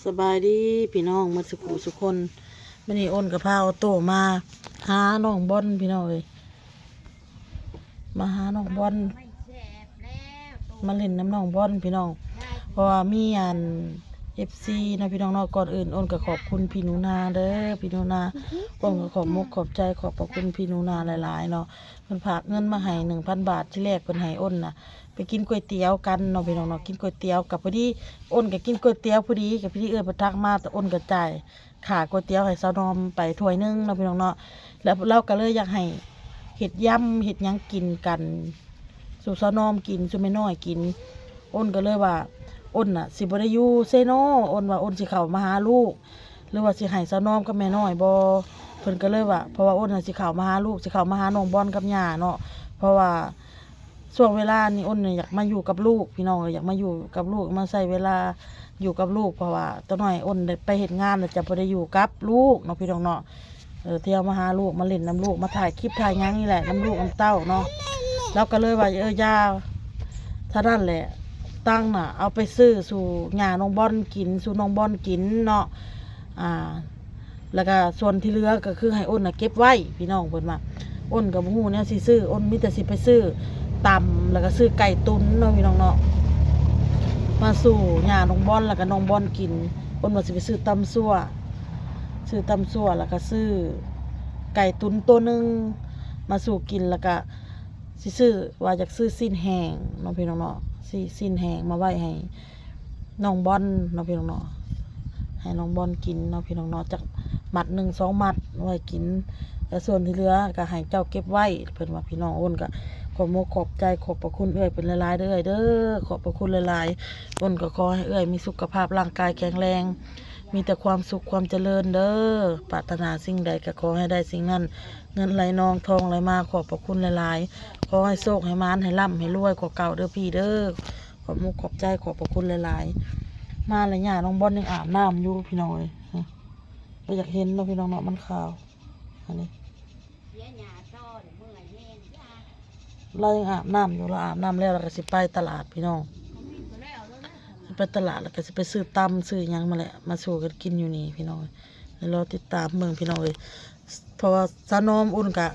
สบายดีพี่น้องมาสุขุสุคนมันนี่อ้นกับพาเอาโตมาหาน้องบอลพี่น้องเลยมาหาน้องบอลมาเล่นน้ำน้องบอลพี่น้องเพราะว่ามีอันFCนะพี่น้องเนาะก่อนอื่นอ้นก็ขอบคุณพี่หนูนาเด้อพี่หนูนาอ้นก็ขอบมุกขอบใจขอบพระคุณพี่หนูนาหลายๆเนาะเพิ่นฝากเงินมาให้1,000 บาทที่แรกเพิ่นให้อ้นน่ะไปกินก๋วยเตี๋ยวกันเนาะพี่น้องเนาะกินก๋วยเตี๋ยวกับพอดีอ้นก็กินก๋วยเตี๋ยวพอดีกับพี่เอื้อประทักมาแต่อ้นก็จ่ายค่าก๋วยเตี๋ยวให้สาวนอมไปถ้วยนึงเนาะพี่น้องเนาะแล้วเราก็เลยอยากให้เฮ็ดยำเฮ็ดหยังกินกันสู่สาวนอมกินสู่แม่น้อยกินอ้นก็เลยว่าอ้นน่ะสิบ่ได้อยู่เซโนอ้นว่าอ้นสิเข้ามาหาลูกหรือว่าสิให้สาวนอมกับแม่น้อยบ่เพิ่นก็เลยว่าเพราะว่าอ้นน่ะสิเข้ามาหาลูกสิเข้ามาหาน้องบอลกับย่าเนาะเพราะว่าช่วงเวลานี้อ้นน่ะอยากมาอยู่กับลูกพี่น้องอยากมาอยู่กับลูกมาใช้เวลาอยู่กับลูกเพราะว่าตอนน้อยอ้นได้ไปเฮ็ดงานแล้วจะบ่ได้อยู่กับลูกเนาะพี่น้องเนาะเที่ยวมาหาลูกมาเล่นน้ำลูกมาถ่ายคลิปถ่ายหยังนี่แหละน้ำลูกน้ำเต้าเนาะแล้วก็เลยว่าย่าถ้านั่นแหละตั้งน่ะเอาไปซื้อสู่หญ้าน้องบอลกินสู่น้องบอลกินเนาะแล้วก็ส่วนที่เหลือก็คือให้อ้นน่ะเก็บไว้พี่น้องเพิ่นว่าอ้นกับบ่ฮู้แนวสิซื้ออ้นมีแต่สิไปซื้อตำแล้วก็ซื้อไก่ตุ๋นเนาะพี่น้องเนาะมาสู่หญ้าน้องบอลแล้วก็น้องบอลกินอ้นว่าสิไปซื้อตำซั่วแล้วก็ซื้อไก่ตุ๋นตัวนึงมาสู่กินแล้วก็สิซื้อว่าอยากซื้อสิ้นแห้งเนาะพี่น้องเนาะสิ้นแห้งมาไว้ให้น้องบอลเนาะพี่น้องเนาะให้น้องบอลกินเนาะพี่น้องเนาะจากหมัด1-2 มัดไว้กินแล้วส่วนที่เหลือก็ให้เจ้าเก็บไว้เพิ่นว่าพี่น้องอ้นก็ขอบมุกขอบใจขอบพระคุณเอ้ยเป็นหลายๆเด้อเด้อขอบพระคุณหลายๆอ้นก็ขอให้เอ้ยมีสุขภาพร่างกายแข็งแรงมีแต่ความสุขความเจริญเด้อปรารถนาสิ่งใดก็ขอให้ได้สิ่งนั้นเงินไหลนองทองไหลมาขอบพระคุณหลายๆขอให้โชคให้มานให้ร่ำให้รวยกว่าเก่าเด้อพี่เด้อขอบมุกขอบใจขอบพระคุณหลายๆมาแล้วย่าน้องบอลยังอาบน้ำอยู่พี่น้องเลยก็อยากเห็นเนาะพี่น้องเนาะมันขาวอันนี้เรายังอาบน้ำอยู่เราอาบน้ำแล้วเราก็สิไปตลาดพี่น้องไปตลาดแล้วก็สิไปซื้อตำซื้อหยังมาแหละมาสู่กันกินอยู่นี่พี่น้องแล้วเราติดตามเมืองพี่น้องเลยเพราะว่าสานอมอุ่นกะ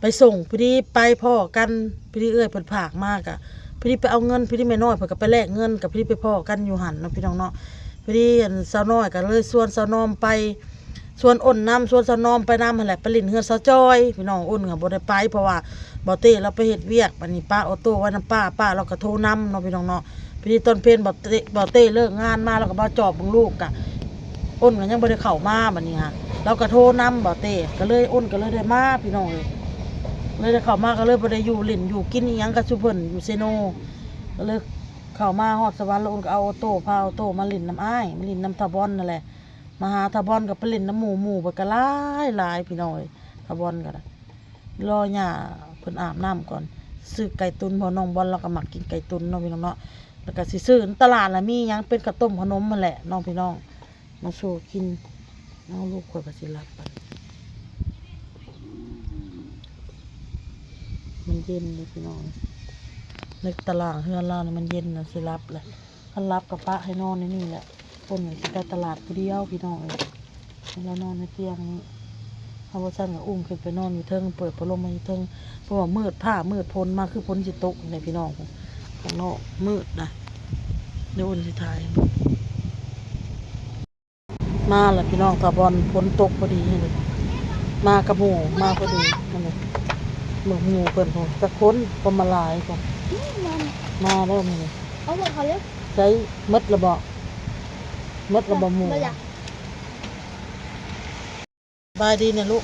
ไปส่งพี่ดีไปพ่อกันพี่ดีเอ้ยเปิดผากมากอะพี่ดีไปเอาเงินพี่ดีไม่น้อยเพิ่นก็ไปแลกเงินกับพี่ดีไปพ่อกันอยู่หันเนาะพี่น้องเนาะพี่ดีสาวน้อยก็เลยส่วนสาวนอมไปส่วนอ้นน้ำส่วนสาวนอมไปน้ำหั่นแหละไปลิ้นเฮือนสาวจอยพี่น้องอ้นก็บ่ได้ไปเพราะว่าบ่เต้เราไปเฮ็ดเวียกบัดนี้ป้าออโต้ไว้น้ำป้าเราก็โทรนำเนาะพี่น้องเนาะพี่ดีต้นเพลนบ่เต้เลิกงานมาแล้วก็มาจอบเบิ่งลูกกะอ้นก็ยังบ่ได้เข้ามาบัดนี้ฮะเราก็โทรนำบ่เต้ก็เลยอ้นก็เลยได้มาพี่น้องเลยได้เข้ามาก็เลยบ่ได้อยู่ลิ้นอยู่กินอีหยังกับซุเพิ่นอยู่เซโนก็เลยเข้ามาฮอดสวรรค์แล้วอ้นก็เอาออโต้พาออโต้มาลิ้นน้ำอ้ายมาลิ้นน้ำทาบอนนั่นแหละมาหาทาบอนกับไปเล่นน้ำหมูไปก็หลายพี่น้อยทาบอนก็ได้รอหญ้าเพิ่นอาบน้ำก่อนซื้อไก่ตุนพอน้องบอลเราก็มักกินไก่ตุนเนาะพี่น้องเนาะแล้วก็สิซื้อตลาดละมีหยังเป็นกระต้มขนมมันแหละน้องพี่น้องมาสู่กินน้องลูกข่อยก็สิรับไปมันเย็นเลยพี่น้องในตลาดเฮือนเราเนี่ยมันเย็นนะสิรับแหละคันรับกับปะให้นอนในนี่แหละคนสิไปตลาดผู้เดียวพี่น้องเรานอนในเตียงนี้เอาว่าสั้นกับอุ้มขึ้นไปนอนอยู่เทิงเปิดพัดลมมาอยู่เทิงเพราะว่ามืดผ้ามืดพ้นมาคือพ้นสิตกในพี่น้องของนอกมืดนะเดี๋ยวอุ่นสิถ่ายมาแล้วพี่น้องตาบอลพ้นตกพอดีเลยมากระหมูมาพอดีนั่นเลยหมูเปิดหัวจะค้นพอมาลายก่อนมาแล้วมึงเอาหมดเขาเลยใช้มัดระบอกหมูบายดีเนี่ยลูก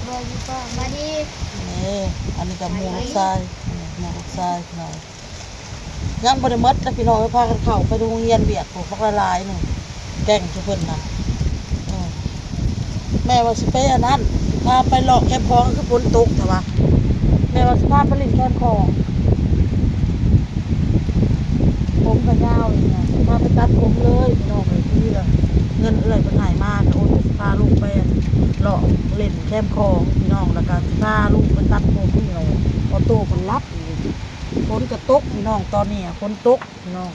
บายดีป้าบายดีนี่อันนี้กับหมูลูกทรายหมูลูกทรายพี่น้องยังบริมัดแล้วพี่น้องพากันเข้าไปดูโรงเรียนเบียดพวกละลายหนึ่งแก่งทุกคนนะแม่ว่าสิไปอันนั้นพาไปหลอกแคมป์คลองคือฝนตกแต่ว่าแม่ว่าสิพาไปเล่นแคมป์คลองผมก็ยาวเลยนะพาไปตัดผมเลยพี่น้องเลยที่เงินเอื้อยเป็นหายมากโอนพาลูกไปหลอกเล่นแคมป์คลองพี่น้องแล้วก็พาลูกไปตัดผมพี่น้องพอโตมันรับฝนกระตกพี่น้องตอนนี้ฝนตกพี่น้อง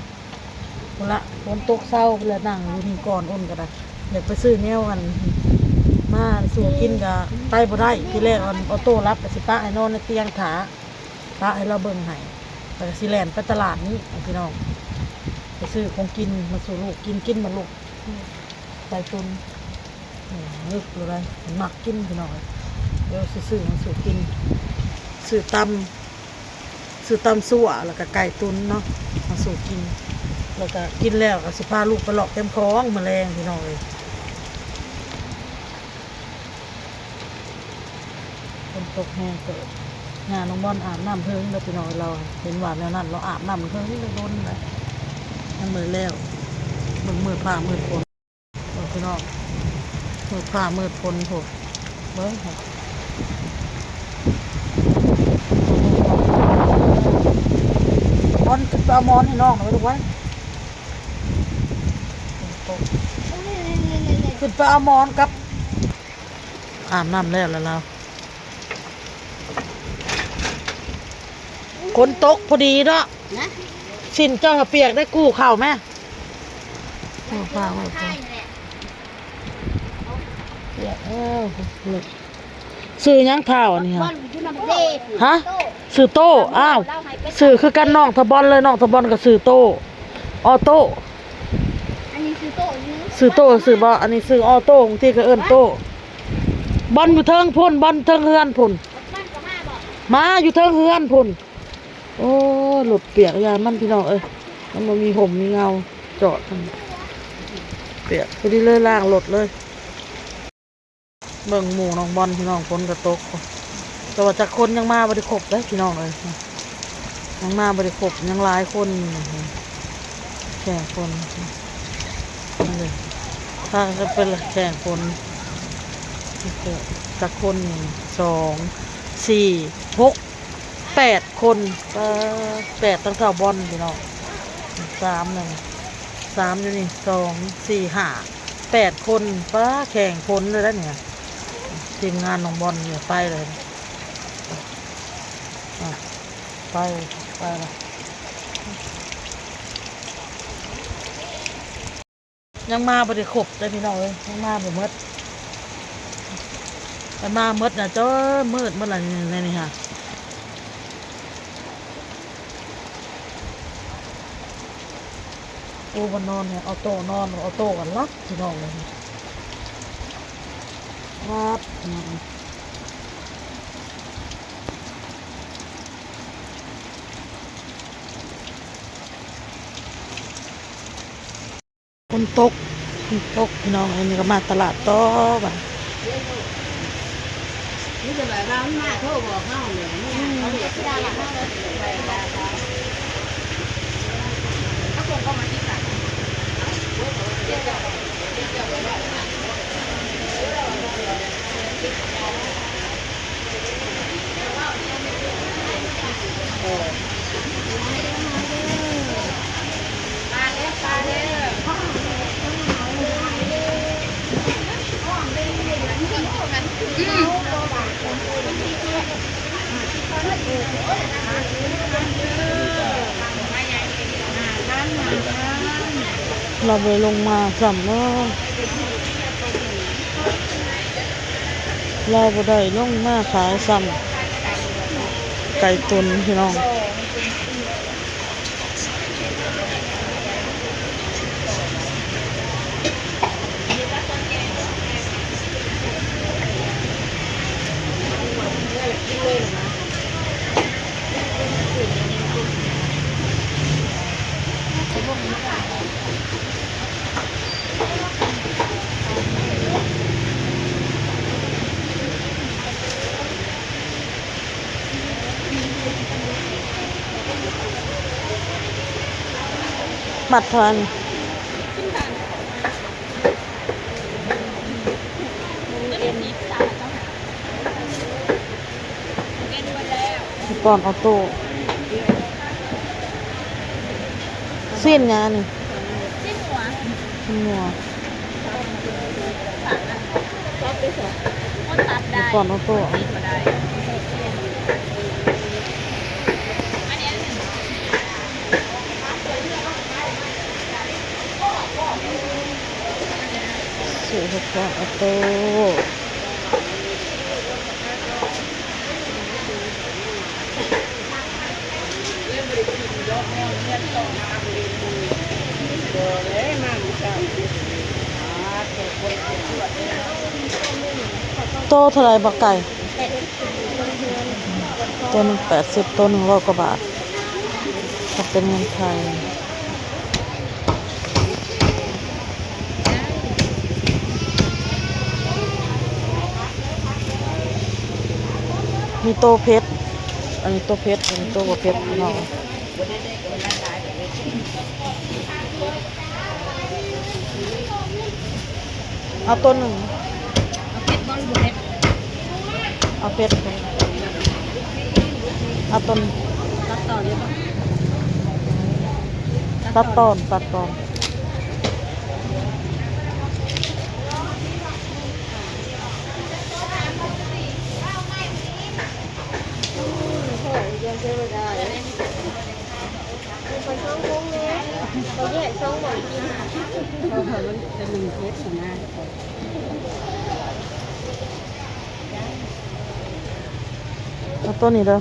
คนละฝนตกเศร้าเลยนั่งอยู่นี่ก่อนอ้นก็ได้อยากไปซื้อแนวกันมาสู่กินก็ไปบ่ได้ที่แรกออโต้รับกับสิป้าไอ้นอนในเตียงขาป้าให้เราเบิ่งให้แต่สิแลนไปตลาดนี้พี่น้องไปซื้อของกินมาสู่ลูกกินมาลูกใส่ตุนนึกอยู่เลยหมักกินพี่น้องเดี๋ยวซื้อมาสู่กินซื้อตำสั่วแล้วก็ไก่ตุนเนาะมาสู่กินแล้วก็กินแล้วก็สิพาลูกไปหลอกเต็มท้องแมลงพี่น้องเลยคนตกแห้งเกิดงานน้องบอลอาบน้ำเพิ่งแล้วพี่น้องเราเห็นหวานแล้วนั่นเราอาบน้ำเพิ่งเลยโดนเลยมันมือแล้วมือผ้ามือฝนพี่น้องมือผ้ามือฝนโหเบิ้งค่ะบอลจะเอามอนให้น้องหน่อยดูไว้ขึ้นไปเอามอนกับอาบน้ำแล้วเราคนตกพอดีเนาะสินเจ้าเปียกได้กู้เข่าไหมเปียกซื้อยังข้าวอันนี้ฮะซื้อโต้อ้าวซื้อคือกันน้องทบอลเลยน้องทบอลกับซื้อโต้ออโต้อันนี้ซื้อโต๊ะซื้อบออันนี้ซื้อออโต้บางทีก็เอิ้นโต้บอลอยู่เทิงพุ่นบอลเทิงเฮือนพุ่นมาอยู่เทิงเฮือนพุ่นโอ้หลุดเปียกยามันพี่น้องมันมีห่มมีเงาจอดเปียกพอดีเลยล่างหลดเลยเบิ่งหมู่น้องบอลพี่น้องฝนกระตกแต่ว่าจากคนยังมาบริขบได้พี่น้องเลยยังมาบริขบยังหลายคนแข่งคนเลยถ้าจะเป็นแข่งคนจากคน2 4 6 8 คน8ตั้งเท่าบอลพี่น้อง3อยู่นี่2 4 5 8 คนป้าแข่งคนเลยแล้วเนี่ยทีมงานน้องบอลเนี่ยไปเลยไปละยังมาบริขบได้พี่น้องเลยยังมาบ่มืดแต่มามืดนะเจ้ามืดเมื่อไหร่นี่ค่ะโอ้วันนอนเนี่ยเอาโต้นอนเอาโต้กันรับพี่น้องเลยรับคนตกพี่น้องอันนี้ก็มาตลาดต่อบ่นี่จะแบบว่าหน้าโทรบอกเขาเลยเขาเรียกที่ดาราเขาเลยเขาคงเข้ามาที่ไหนเราไปลงมาสัมเนาะเราไปได้ลงมาขายสัมไก่ตุนพี่น้องบัตรทอนก่อนออโต้สิ้นงานนี่สิ้นหัวก่อนออโต้ ซื้อหกกล่องออโต้โตเท่าไรบักไก่ตัวหนึ่ง80ตัว100 กว่าบาทถ้าเป็นเงินไทยมีโตเพชรอันนี้โตเพชรอันนี้โตกว่าเพชรเนาะเอาตัวหนึ่งเอาเพชรเอาต้นตัดตอนเอาต้นนี้เด้อ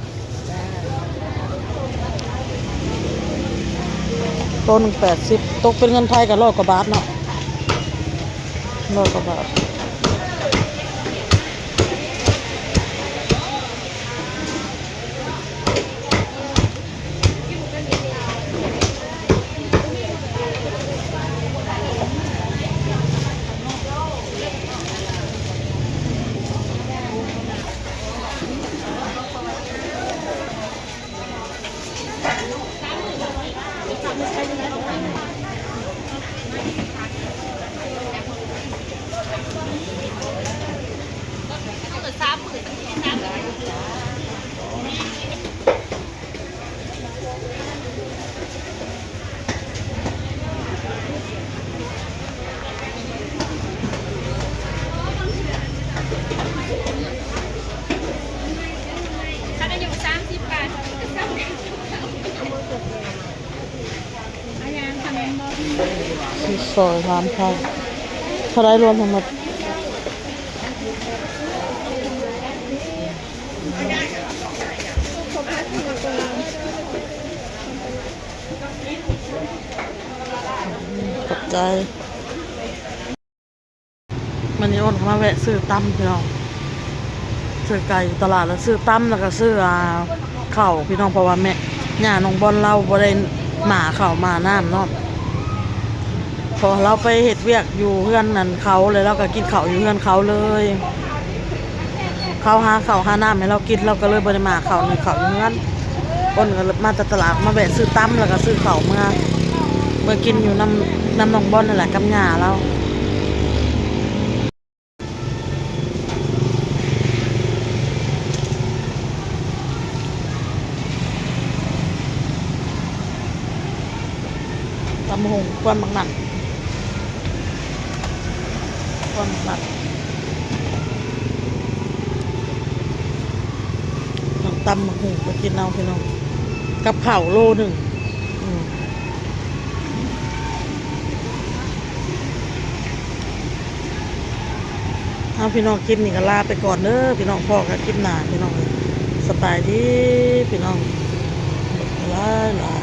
ต้น80ตกเป็นเงินไทยกับ100 กว่าบาทเนาะ100 กว่าบาทซื้อซอยร้านไทยเท่าไรรวมทั้งหมดขอบใจมันนี่อ้นเขามาแวะซื้อตั้มพี่น้องซื้อไก่ตลาดแล้วซื้อตั้มแล้วก็ซื้อข้าวพี่น้องเพราะว่าแม่ย่าน้องบอลเราบ่ได้หมาข้าวมาน้ำเนาะพอเราไปเฮ็ดเวียกอยู่เพื่อนนั่นเขาเลยเราก็กินข้าวอยู่เพื่อนเขาเลยเขาหาข้าวหาน้ำให้เรากินเราก็เลยบ่ได้มาข้าวในข้าวอยู่เพื่อนอ้นก็มาจากตลาดมาแวะซื้อตั้มแล้วก็ซื้อข้าวเมื่อกินอยู่น้ำน้องบอลนั่นแหละกับย่าเราตำหงควันบางหนักควันบางหนักตำหงไปกินเอาพี่น้องกับข้าวโลหนึ่งเอาพี่น้องกินนี่ก็ลาไปก่อนเด้อพี่น้องพ่อก็กินหนาพี่น้องสบายดีพี่น้องลา